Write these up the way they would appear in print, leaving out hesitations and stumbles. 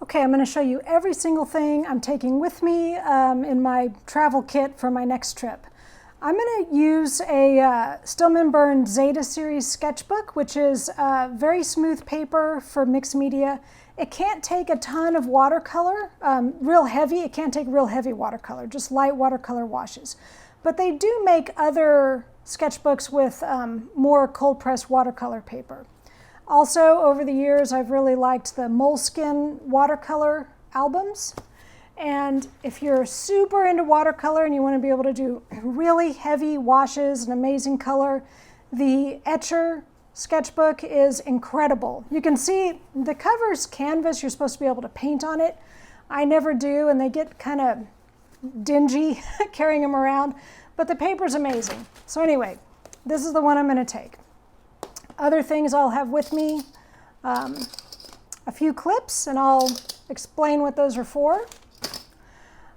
Okay, I'm going to show you every single thing I'm taking with me in my travel kit for my next trip. I'm going to use a Stillman Birn Zeta series sketchbook, which is very smooth paper for mixed media. It can't take a ton of watercolor, real heavy. It can't take real heavy watercolor, just light watercolor washes. But they do make other sketchbooks with more cold press watercolor paper. Also, over the years, I've really liked the Moleskine watercolor albums. And if you're super into watercolor and you want to be able to do really heavy washes and amazing color, the Etcher Sketchbook is incredible. You can see the cover's canvas. You're supposed to be able to paint on it. I never do, and they get kind of dingy carrying them around, but the paper's amazing. So anyway, this is the one I'm going to take. Other things I'll have with me, a few clips, and I'll explain what those are for.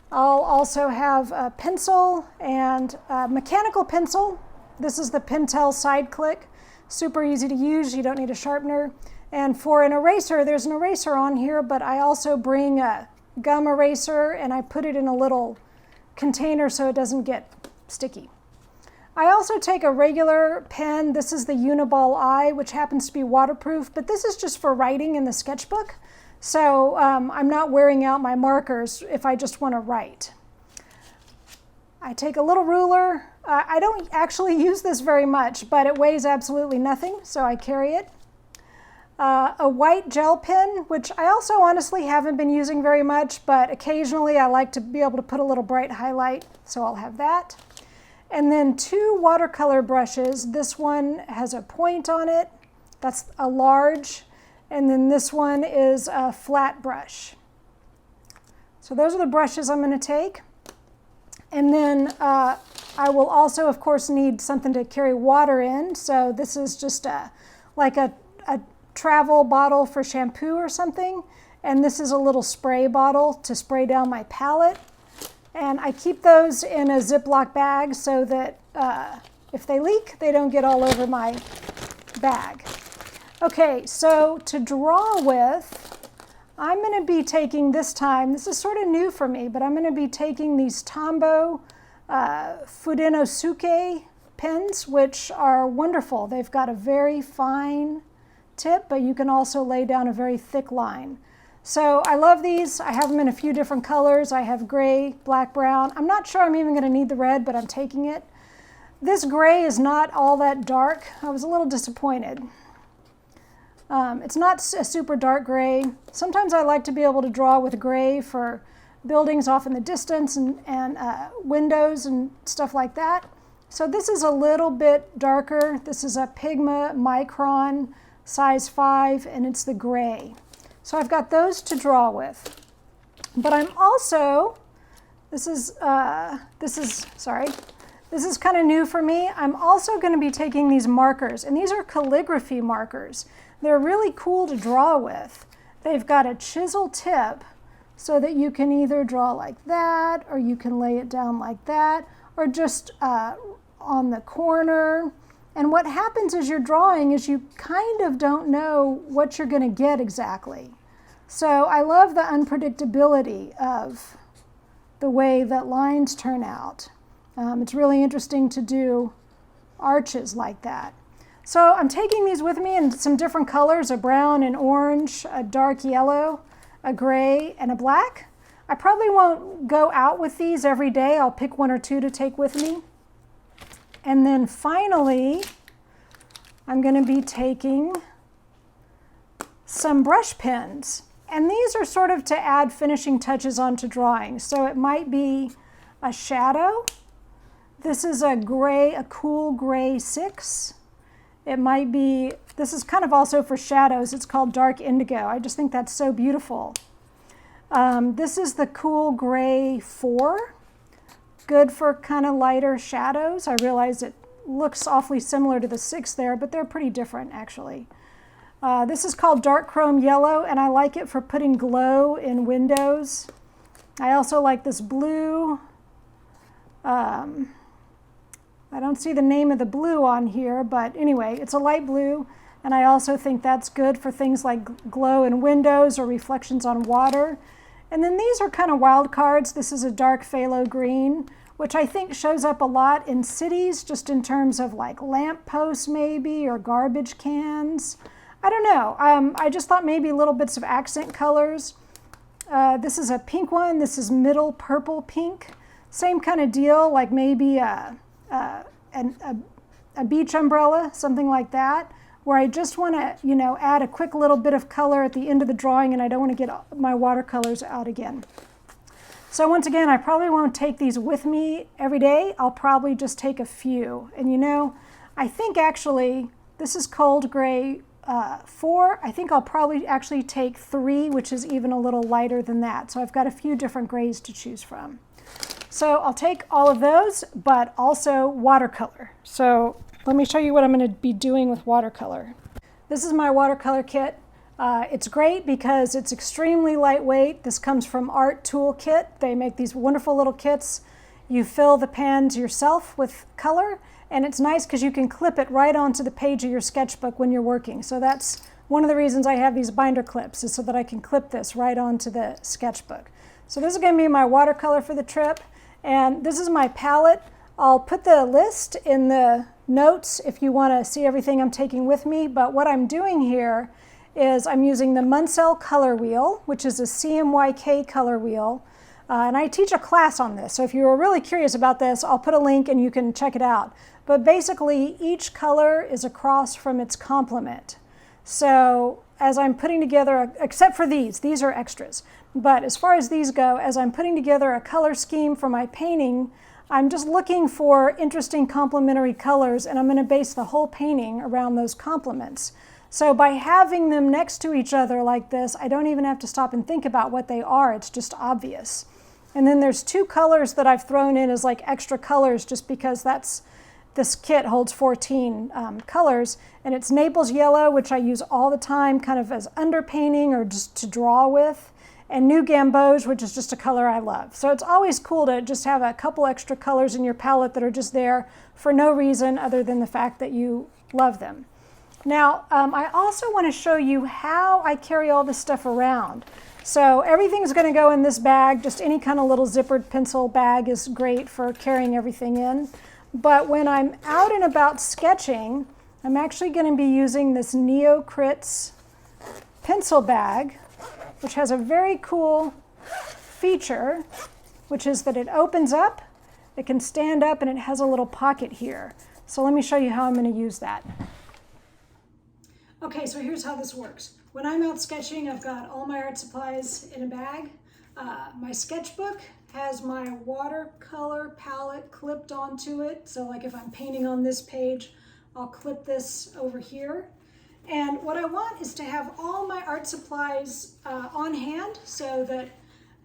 I'll also have a pencil and a mechanical pencil. This is the Pentel Side Click. Super easy to use, you don't need a sharpener. And for an eraser, there's an eraser on here, but I also bring a gum eraser and I put it in a little container so it doesn't get sticky. I also take a regular pen. This is the Uniball I, which happens to be waterproof, but this is just for writing in the sketchbook. So I'm not wearing out my markers if I just want to write. I take a little ruler. I don't actually use this very much, but it weighs absolutely nothing, so I carry it. A white gel pen, which I also honestly haven't been using very much, but occasionally I like to be able to put a little bright highlight, so I'll have that. And then 2 watercolor brushes. This one has a point on it. That's a large. And then this one is a flat brush. So those are the brushes I'm going to take. And then I will also, of course, need something to carry water in. So this is just like a travel bottle for shampoo or something. And this is a little spray bottle to spray down my palette. And I keep those in a Ziploc bag so that if they leak, they don't get all over my bag. Okay, so to draw with, I'm going to be taking this time, this is sort of new for me, but I'm going to be taking these Tombow Fudenosuke pens, which are wonderful. They've got a very fine tip, but you can also lay down a very thick line. So I love these. I have them in a few different colors. I have gray, black, brown. I'm not sure I'm even going to need the red, but I'm taking it. This gray is not all that dark. I was a little disappointed. It's not a super dark gray. Sometimes I like to be able to draw with gray for buildings off in the distance and windows and stuff like that. So this is a little bit darker. This is a Pigma Micron size 5, and it's the gray. So I've got those to draw with. But I'm also, this is kind of new for me. I'm also going to be taking these markers, and these are calligraphy markers. They're really cool to draw with. They've got a chisel tip so that you can either draw like that, or you can lay it down like that, or just on the corner. And what happens as you're drawing is you kind of don't know what you're going to get exactly. So I love the unpredictability of the way that lines turn out. It's really interesting to do arches like that. So I'm taking these with me in some different colors, a brown and orange, a dark yellow, a gray, and a black. I probably won't go out with these every day. I'll pick 1 or 2 to take with me. And then finally, I'm going to be taking some brush pens. And these are sort of to add finishing touches onto drawings. So it might be a shadow. This is a gray, a cool gray 6. It might be, this is kind of also for shadows. It's called Dark Indigo. I just think that's so beautiful. This is the cool gray 4. Good for kind of lighter shadows. I realize it looks awfully similar to the 6 there, but they're pretty different actually. This is called Dark Chrome Yellow, and I like it for putting glow in windows. I also like this blue. I don't see the name of the blue on here, but anyway, it's a light blue. And I also think that's good for things like glow in windows or reflections on water. And then these are kind of wild cards. This is a dark phthalo green, which I think shows up a lot in cities, just in terms of like lamp posts maybe, or garbage cans. I don't know. I just thought maybe little bits of accent colors. This is a pink one. This is middle purple pink. Same kind of deal, like maybe a beach umbrella, something like that, where I just want to, you know, add a quick little bit of color at the end of the drawing, and I don't want to get my watercolors out again. So once again, I probably won't take these with me every day. I'll probably just take a few. And you know, I think actually, this is cold gray 4. I think I'll probably actually take 3, which is even a little lighter than that. So I've got a few different grays to choose from. So I'll take all of those, but also watercolor. So let me show you what I'm going to be doing with watercolor. This is my watercolor kit. It's great because it's extremely lightweight. This comes from Art ToolKit. They make these wonderful little kits. You fill the pans yourself with color, and it's nice because you can clip it right onto the page of your sketchbook when you're working. So that's one of the reasons I have these binder clips, is so that I can clip this right onto the sketchbook. So this is going to be my watercolor for the trip, and this is my palette. I'll put the list in the notes if you want to see everything I'm taking with me, but what I'm doing here is I'm using the Munsell color wheel, which is a CMYK color wheel, and I teach a class on this, so if you were really curious about this, I'll put a link and you can check it out. But basically, each color is across from its complement. So as I'm putting together, except for these are extras, but as far as these go, as I'm putting together a color scheme for my painting, I'm just looking for interesting complementary colors, and I'm going to base the whole painting around those complements. So by having them next to each other like this, I don't even have to stop and think about what they are. It's just obvious. And then there's 2 colors that I've thrown in as like extra colors, just because this kit holds 14 colors, and it's Naples Yellow, which I use all the time kind of as underpainting or just to draw with, and New Gamboge, which is just a color I love. So it's always cool to just have a couple extra colors in your palette that are just there for no reason other than the fact that you love them. Now, I also want to show you how I carry all this stuff around. So everything's going to go in this bag. Just any kind of little zippered pencil bag is great for carrying everything in. But when I'm out and about sketching, I'm actually going to be using this Neocritz pencil bag, which has a very cool feature, which is that it opens up, it can stand up, and it has a little pocket here. So let me show you how I'm going to use that. Okay, so here's how this works. When I'm out sketching, I've got all my art supplies in a bag. My sketchbook has my watercolor palette clipped onto it. So like if I'm painting on this page, I'll clip this over here. And what I want is to have all my art supplies on hand so that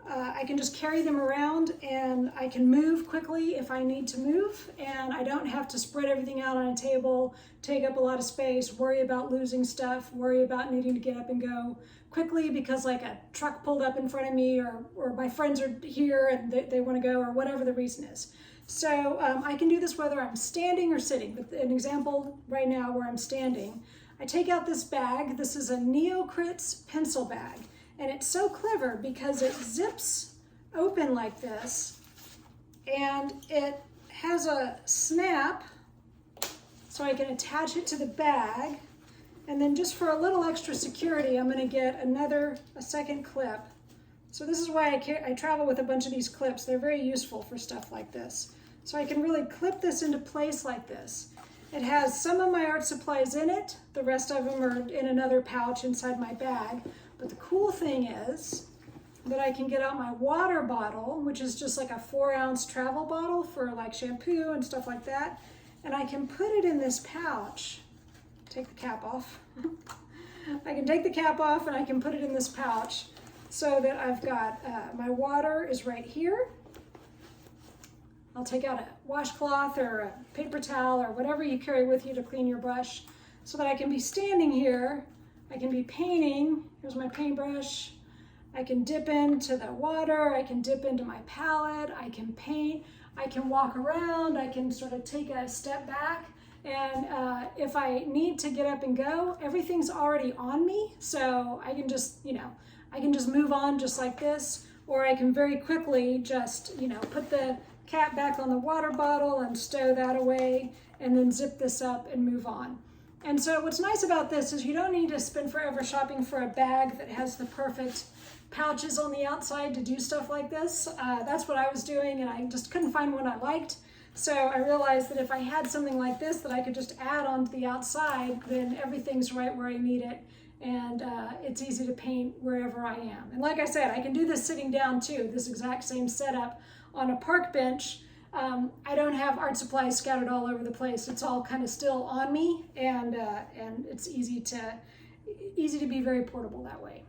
I can just carry them around, and I can move quickly if I need to move, and I don't have to spread everything out on a table, take up a lot of space, worry about losing stuff, worry about needing to get up and go quickly because like a truck pulled up in front of me, or my friends are here and they want to go, or whatever the reason is. So I can do this whether I'm standing or sitting. But an example right now where I'm standing, I take out this bag. This is a Neocritz pencil bag. And it's so clever because it zips open like this, and it has a snap so I can attach it to the bag. And then just for a little extra security, I'm going to get a second clip. So this is why I travel with a bunch of these clips. They're very useful for stuff like this. So I can really clip this into place like this. It has some of my art supplies in it. The rest of them are in another pouch inside my bag. But the cool thing is that I can get out my water bottle, which is just like a 4-ounce travel bottle for like shampoo and stuff like that. And I can put it in this pouch. Take the cap off. I can take the cap off and I can put it in this pouch so that I've got my water is right here. I'll take out a washcloth or a paper towel or whatever you carry with you to clean your brush so that I can be standing here. I can be painting. Here's my paintbrush. I can dip into the water. I can dip into my palette. I can paint. I can walk around. I can sort of take a step back And if I need to get up and go, everything's already on me. So I can just, I can just move on just like this, or I can very quickly just, put the cap back on the water bottle and stow that away, and then zip this up and move on. And so what's nice about this is you don't need to spend forever shopping for a bag that has the perfect pouches on the outside to do stuff like this. That's what I was doing, and I just couldn't find one I liked. So I realized that if I had something like this that I could just add onto the outside, then everything's right where I need it, and it's easy to paint wherever I am. And like I said, I can do this sitting down too, this exact same setup on a park bench. I don't have art supplies scattered all over the place. It's all kind of still on me, and it's easy to be very portable that way.